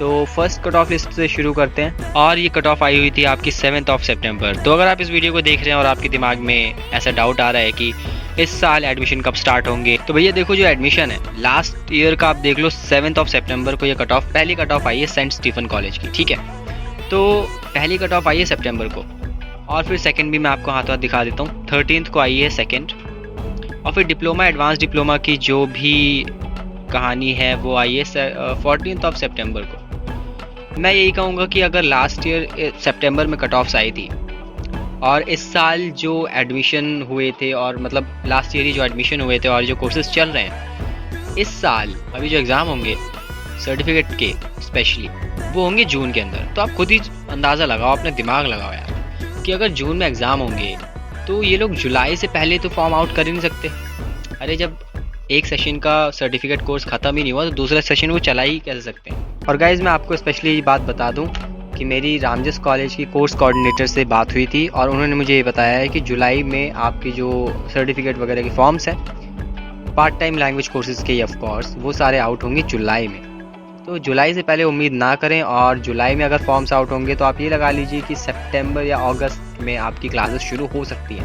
तो first cut off list से शुरू करते हैं और ये कट ऑफ आई हुई थी आपकी 7 सितंबर। तो अगर आप इस वीडियो को देख रहे हैं और आपके दिमाग में ऐसा डाउट आ रहा है कि इस साल एडमिशन कब स्टार्ट होंगे, तो भैया देखो, जो एडमिशन है लास्ट ईयर का आप देख लो 7 सितंबर को ये कट ऑफ, पहली कट ऑफ आई है सेंट स्टीफन कॉलेज की, ठीक है। तो पहली कट ऑफ आई है सितंबर को और फिर सेकंड भी मैं आपको हाथों हाथ दिखा देता हूँ, 13 को आई है सेकंड। और फिर डिप्लोमा, एडवांस डिप्लोमा की जो भी कहानी है वो आई है 14 सितंबर को। मैं यही कहूँगा कि अगर लास्ट ईयर सितंबर में कट ऑफ्स आई थी और इस साल जो एडमिशन हुए थे, और मतलब लास्ट ईयर ही जो एडमिशन हुए थे और जो कोर्सेज चल रहे हैं, इस साल अभी जो एग्ज़ाम होंगे सर्टिफिकेट के स्पेशली, वो होंगे जून के अंदर। तो आप खुद ही अंदाज़ा लगाओ, अपना दिमाग लगाओ यार, कि अगर जून में एग्ज़ाम होंगे तो ये लोग जुलाई से पहले तो फॉर्म आउट कर ही नहीं सकते। अरे जब एक सेशन का सर्टिफिकेट कोर्स ख़त्म ही नहीं हुआ तो दूसरा सेशन वो चला ही कैसे सकते हैं। और गाइज़ मैं आपको स्पेशली ये बात बता दूं कि मेरी रामजस कॉलेज की कोर्स कोऑर्डिनेटर से बात हुई थी और उन्होंने मुझे ये बताया है कि जुलाई में आपकी जो सर्टिफिकेट वगैरह के फॉर्म्स हैं पार्ट टाइम लैंग्वेज कोर्सेज़ के, ऑफ कोर्स वो सारे आउट होंगे जुलाई में। तो जुलाई से पहले उम्मीद ना करें, और जुलाई में अगर फॉर्म्स आउट होंगे तो आप ये लगा लीजिए कि सितंबर या अगस्त में आपकी क्लासेस शुरू हो सकती हैं।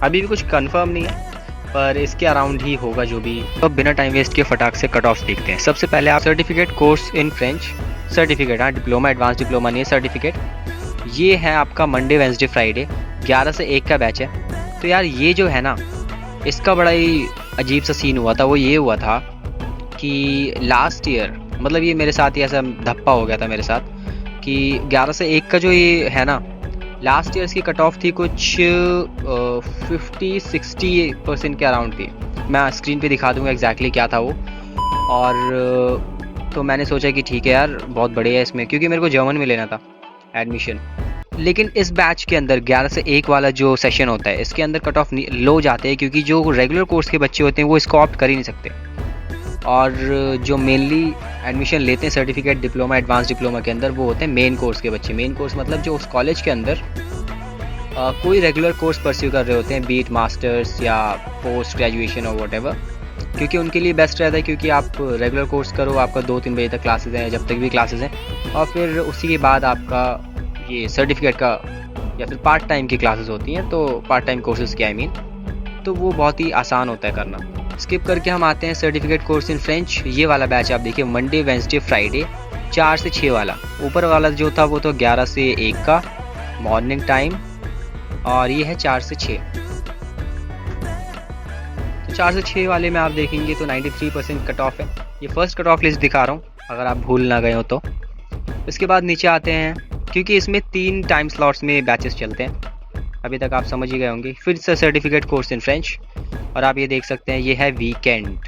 अभी भी कुछ कंफर्म नहीं है पर इसके अराउंड ही होगा जो भी। तो बिना टाइम वेस्ट के फटाक से कट ऑफ देखते हैं। सबसे पहले आप certificate course in French certificate, हाँ डिप्लोमा एडवांस डिप्लोमा नहीं है, सर्टिफिकेट ये है आपका मंडे वेंसडे फ्राइडे 11 से 1 का बैच है। तो यार ये जो है ना, इसका बड़ा ही अजीब सा सीन हुआ था। वो ये हुआ था कि लास्ट ईयर, मतलब ये मेरे साथ ही ऐसा धप्पा हो गया था मेरे साथ कि 11 से 1 का जो ये है ना, लास्ट ईयर्स की कट ऑफ थी कुछ 50-60% के अराउंड थी। मैं स्क्रीन पे दिखा दूंगा एग्जैक्टली क्या था वो। और तो मैंने सोचा कि ठीक है यार, बहुत बढ़िया है इसमें, क्योंकि मेरे को जर्मन में लेना था एडमिशन। लेकिन इस बैच के अंदर 11 से 1 वाला जो सेशन होता है, इसके अंदर कट ऑफ लो जाते हैं, क्योंकि जो रेगुलर कोर्स के बच्चे होते हैं वो इसको ऑप्ट कर ही नहीं सकते। और जो मेनली एडमिशन लेते हैं सर्टिफिकेट डिप्लोमा एडवांस डिप्लोमा के अंदर, वो होते हैं मेन कोर्स के बच्चे। मेन कोर्स मतलब जो उस कॉलेज के अंदर कोई रेगुलर कोर्स परस्यू कर रहे होते हैं, बीट मास्टर्स या पोस्ट ग्रेजुएशन और व्हाटएवर, क्योंकि उनके लिए बेस्ट रहता है। क्योंकि आप रेगुलर कोर्स करो, आपका 2-3 बजे तक क्लासेस हैं, जब तक भी क्लासेस हैं, और फिर उसी के बाद आपका ये सर्टिफिकेट का या फिर पार्ट टाइम की क्लासेस होती हैं, तो पार्ट टाइम कोर्सेज़ की आई मीन, तो वो बहुत ही आसान होता है करना। स्किप करके हम आते हैं सर्टिफिकेट कोर्स इन फ्रेंच। ये वाला बैच आप देखिए, मंडे वेंसडे फ्राइडे 4 से 6 वाला। ऊपर वाला जो था वो तो 11 से 1 का मॉर्निंग टाइम, और ये है 4 से 6। तो 4 से 6 वाले में आप देखेंगे तो 93% कट ऑफ है। ये फर्स्ट कट ऑफ लिस्ट दिखा रहा हूँ अगर आप भूल ना गए हो तो। इसके बाद नीचे आते हैं, क्योंकि इसमें 3 टाइम स्लॉट्स में बैचेस चलते हैं, अभी तक आप समझ ही गए होंगे। फिर से सर्टिफिकेट कोर्स इन फ्रेंच, और आप ये देख सकते हैं ये है वीकेंड,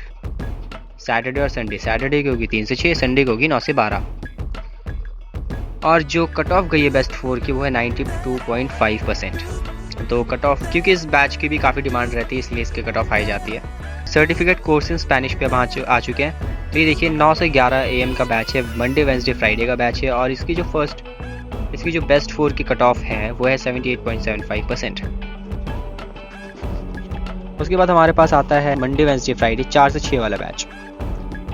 सैटरडे और संडे। सैटरडे की होगी 3 से 6, संडे की होगी 9 से 12। और जो कट ऑफ गई है बेस्ट 4 की वो है 92.5%। तो कट ऑफ, क्योंकि इस बैच की भी काफ़ी डिमांड रहती है, इसलिए इसके कट ऑफ हाई जाती है। सर्टिफिकेट कोर्स इन स्पेनिश पे अब आ चुके हैं। तो ये देखिए 9 से 11 AM का बैच है, मंडे वेंसडे फ्राइडे का बैच है, और इसकी जो बेस्ट 4 की कट ऑफ है वो है 78.75%। उसके बाद हमारे पास आता है मंडे वेंसडे फ्राइडे 4 से 6 वाला बैच।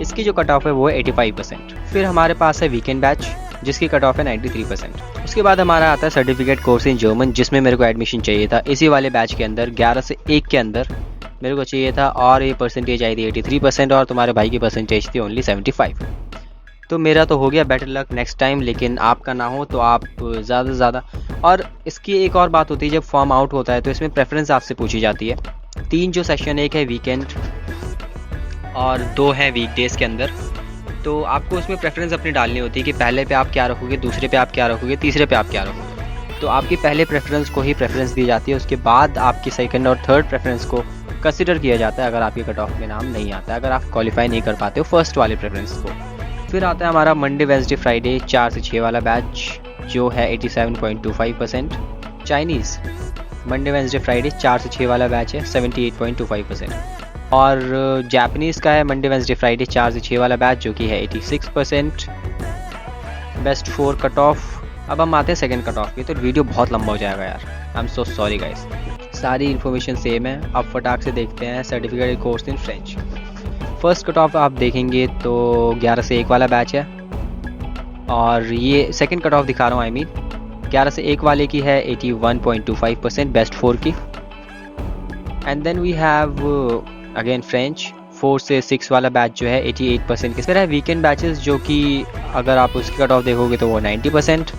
इसकी जो कट ऑफ है वो है 85%। फिर हमारे पास है वीकेंड बैच जिसकी कट ऑफ है 93%। उसके बाद हमारा आता है सर्टिफिकेट कोर्स इन जर्मन, जिसमें मेरे को एडमिशन चाहिए था इसी वाले बैच के अंदर 11 से 1 के अंदर मेरे को चाहिए था, और ये परसेंटेज आई थी 83%, और तुम्हारे भाई की परसेंटेज थी ओनली 75। तो मेरा तो हो गया, बेटर लक नेक्स्ट टाइम। लेकिन आपका ना हो तो आप ज़्यादा से ज़्यादा। और इसकी एक और बात होती है, जब फॉर्म आउट होता है तो इसमें प्रेफरेंस आपसे पूछी जाती है। 3 जो सेशन, एक है वीकेंड और 2 है वीकडेज़ के अंदर। तो आपको उसमें प्रेफरेंस अपनी डालनी होती है कि पहले पे आप क्या रखोगे, दूसरे पे आप क्या रखोगे, तीसरे पे आप क्या रखोगे। तो आपकी पहले प्रेफरेंस को ही प्रेफरेंस दी जाती है, उसके बाद आपकी सेकंड और थर्ड प्रेफरेंस को कंसिडर किया जाता है अगर आपके कट ऑफ में नाम नहीं आता है, अगर आप क्वालिफाई नहीं कर पाते हो फर्स्ट वाले प्रेफरेंस को। फिर आता है हमारा मंडे वेंसडे फ्राइडे 4 से 6 वाला बैच जो है 87.25%। चाइनीज़ मंडे वेंसडे फ्राइडे 4 से 6 वाला बैच है 78.25%। और जापानीज़ का है मंडे वेंसडे फ्राइडे 4 से 6 वाला बैच जो कि है 86%। Best 4 cut off. अब हम आते हैं सेकंड कट ऑफ की, तो वीडियो बहुत लंबा हो जाएगा यार, I am so sorry guys. सारी इन्फॉर्मेशन सेम है। अब फटाक से देखते हैं certificate course in French. First cut off आप देखेंगे तो 11 से 1 वाला बैच है, और ये सेकंड कट ऑफ दिखा रहा हूँ, आई मीन 11 से 1 वाले की है 81.25% बेस्ट 4 की। And then we have again French 4 से 6 वाला बैच जो है 88% की। फिर है वीकेंड बैचेस जो कि अगर आप उसकी कट ऑफ देखोगे तो वो 90%।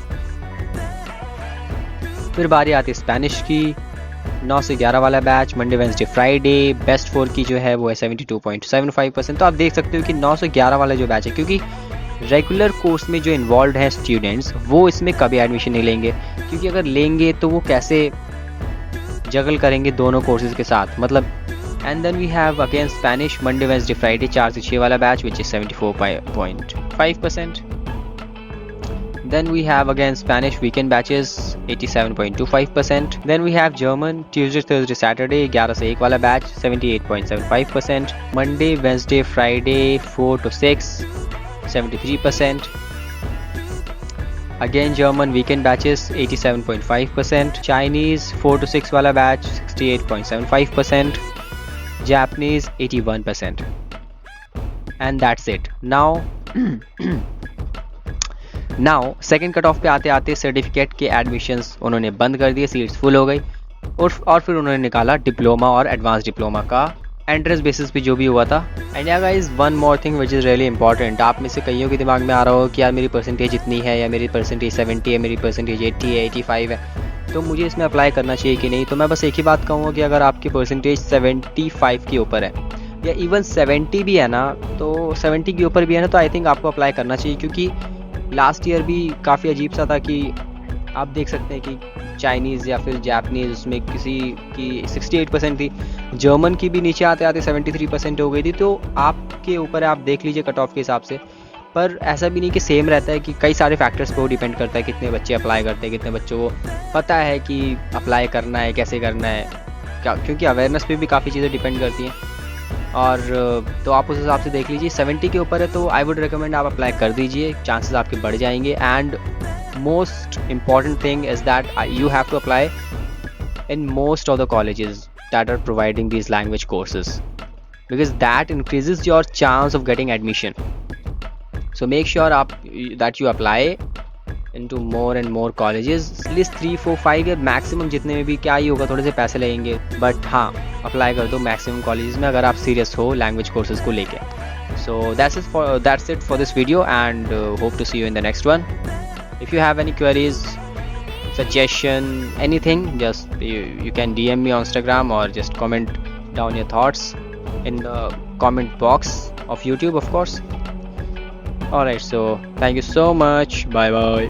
फिर बारी आती है स्पेनिश की, 9 से 11 वाला batch Monday Wednesday Friday best 4 की जो है वो है 72.75%। तो आप देख सकते हो कि 9 से 11 वाला जो बैच है, क्योंकि रेगुलर कोर्स में जो इन्वॉल्व हैं स्टूडेंट्स वो इसमें कभी एडमिशन नहीं लेंगे, क्योंकि अगर लेंगे तो वो कैसे जगल करेंगे दोनों कोर्सेज के साथ, मतलब। And then we have again Spanish Monday Wednesday Friday 4 से 6 वाला batch which is 74.5%। Then we have again Spanish weekend batches 87.25%. Then we have German Tuesday, Thursday, Saturday 11 से 1 वाला batch 78.75%. Monday, Wednesday, Friday 4 to 6 73%. Again German weekend batches 87.5%. Chinese 4 to 6 वाला batch 68.75%. Japanese 81%. And that's it. Now second cut off पे आते आते certificate के admissions उन्होंने बंद कर दिए, सीट्स फुल हो गई। और फिर उन्होंने निकाला डिप्लोमा और एडवांस डिप्लोमा का एंट्रेंस बेसिस पे जो भी हुआ था। एंड या guys one more thing which is really important, आप में से कईयों के दिमाग में आ रहा हो कि यार मेरी परसेंटेज इतनी है, या मेरी परसेंटेज 70 है, मेरी परसेंटेज 80 है, 85 है, तो मुझे इसमें अप्लाई करना चाहिए कि नहीं। तो मैं बस एक ही बात कहूँगा कि अगर आपकी परसेंटेज 75 के ऊपर है या इवन 70 भी है ना, तो 70 के ऊपर भी है ना, तो आई थिंक आपको अप्लाई करना चाहिए। क्योंकि लास्ट ईयर भी काफ़ी अजीब सा था कि आप देख सकते हैं कि चाइनीज़ या फिर जापनीज़ उसमें किसी की 68% थी, जर्मन की भी नीचे आते आते 73% हो गई थी। तो आपके ऊपर है, आप देख लीजिए कट ऑफ के हिसाब से। पर ऐसा भी नहीं कि सेम रहता है, कि कई सारे फैक्टर्स पे वो डिपेंड करता है, कितने बच्चे अप्लाई करते हैं, कितने बच्चों को पता है कि अप्लाई करना है, कैसे करना है, क्योंकि अवेयरनेस पे भी काफ़ी चीज़ें डिपेंड करती हैं। और तो आप उस हिसाब से देख लीजिए। 70 के ऊपर है तो आई वुड रिकमेंड आप अप्लाई कर दीजिए, चांसेस आपके बढ़ जाएंगे। And most important thing is that you have to apply in most of the colleges that are providing these language courses, because that increases your chance of getting admission. So make sure that you apply into more and more colleges, list 3, 4, 5 या maximum जितने में भी क्या ही होगा, थोड़े से पैसे लगेंगे, बट हाँ अप्लाई कर दो मैक्सिमम कॉलेजेस में अगर आप सीरियस हो लैंग्वेज कोर्सेज को लेके। सो that's it for this video, and hope to see you in the next one. If you have any queries, suggestion, anything, just you can DM me on Instagram or just comment down your thoughts in the comment box of YouTube, of course. Alright, so thank you so much. Bye bye.